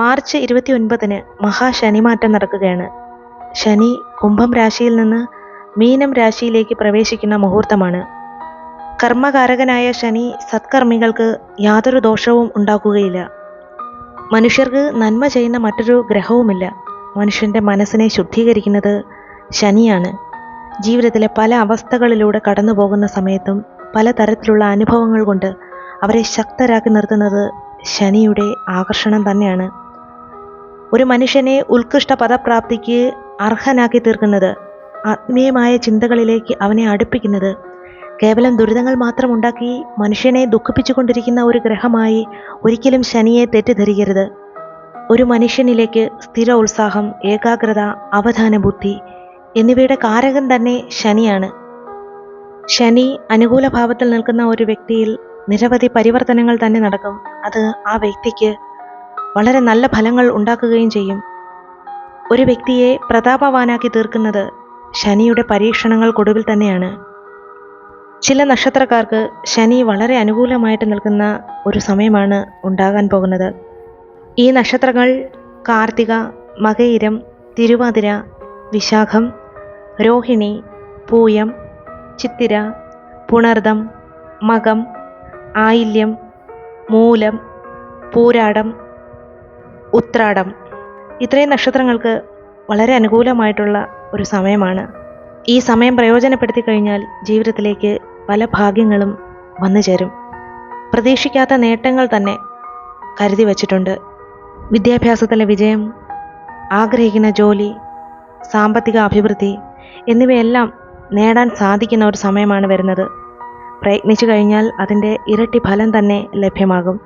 March 29 മഹാശനിമാറ്റം നടക്കുകയാണ്. ശനി കുംഭം രാശിയിൽ നിന്ന് മീനം രാശിയിലേക്ക് പ്രവേശിക്കുന്ന മുഹൂർത്തമാണ്. കർമ്മകാരകനായ ശനി സത്കർമ്മികൾക്ക് യാതൊരു ദോഷവും ഉണ്ടാക്കുകയില്ല. മനുഷ്യർക്ക് നന്മ ചെയ്യുന്ന മറ്റൊരു ഗ്രഹവുമില്ല. മനുഷ്യൻ്റെ മനസ്സിനെ ശുദ്ധീകരിക്കുന്നത് ശനിയാണ്. ജീവിതത്തിലെ പല അവസ്ഥകളിലൂടെ കടന്നു പോകുന്ന സമയത്തും പലതരത്തിലുള്ള അനുഭവങ്ങൾ കൊണ്ട് അവരെ ശക്തരാക്കി നിർത്തുന്നത് ശനിയുടെ ആകർഷണം തന്നെയാണ്. ഒരു മനുഷ്യനെ ഉത്കൃഷ്ട പദപ്രാപ്തിക്ക് അർഹനാക്കി തീർക്കുന്നത്, ആത്മീയമായ ചിന്തകളിലേക്ക് അവനെ അടുപ്പിക്കുന്നത്, കേവലം ദുരിതങ്ങൾ മാത്രം ഉണ്ടാക്കി മനുഷ്യനെ ദുഃഖിപ്പിച്ചുകൊണ്ടിരിക്കുന്ന ഒരു ഗ്രഹമായി ഒരിക്കലും ശനിയെ തെറ്റിദ്ധരിക്കരുത്. ഒരു മനുഷ്യനിലേക്ക് സ്ഥിര ഉത്സാഹം, ഏകാഗ്രത, അവധാന ബുദ്ധി എന്നിവയുടെ കാരകൻ തന്നെ ശനിയാണ്. ശനി അനുകൂല ഭാവത്തിൽ നിൽക്കുന്ന ഒരു വ്യക്തിയിൽ നിരവധി പരിവർത്തനങ്ങൾ തന്നെ നടക്കും. അത് ആ വ്യക്തിക്ക് വളരെ നല്ല ഫലങ്ങൾ ഉണ്ടാക്കുകയും ചെയ്യും. ഒരു വ്യക്തിയെ പ്രതാപവാനാക്കി തീർക്കുന്നത് ശനിയുടെ പരീക്ഷണങ്ങൾക്കൊടുവിൽ തന്നെയാണ്. ചില നക്ഷത്രക്കാർക്ക് ശനി വളരെ അനുകൂലമായിട്ട് നിൽക്കുന്ന ഒരു സമയമാണ് ഉണ്ടാകാൻ പോകുന്നത്. ഈ നക്ഷത്രങ്ങൾ കാർത്തിക, മകയിരം, തിരുവാതിര, വിശാഖം, രോഹിണി, പൂയം, ചിത്തിര, പുണർദം, മകം, ആയില്യം, മൂലം, പൂരാടം, ഉത്രാടം. ഇത്രയും നക്ഷത്രങ്ങൾക്ക് വളരെ അനുകൂലമായിട്ടുള്ള ഒരു സമയമാണ്. ഈ സമയം പ്രയോജനപ്പെടുത്തി കഴിഞ്ഞാൽ ജീവിതത്തിലേക്ക് പല ഭാഗ്യങ്ങളും വന്നു ചേരും. പ്രതീക്ഷിക്കാത്ത നേട്ടങ്ങൾ തന്നെ കരുതി വച്ചിട്ടുണ്ട്. വിദ്യാഭ്യാസത്തിലെ വിജയം, ആഗ്രഹിക്കുന്ന ജോലി, സാമ്പത്തിക അഭിവൃദ്ധി എന്നിവയെല്ലാം നേടാൻ സാധിക്കുന്ന ഒരു സമയമാണ് വരുന്നത്. പ്രയത്നിച്ചു കഴിഞ്ഞാൽ അതിൻ്റെ ഇരട്ടി ഫലം തന്നെ ലഭ്യമാകും.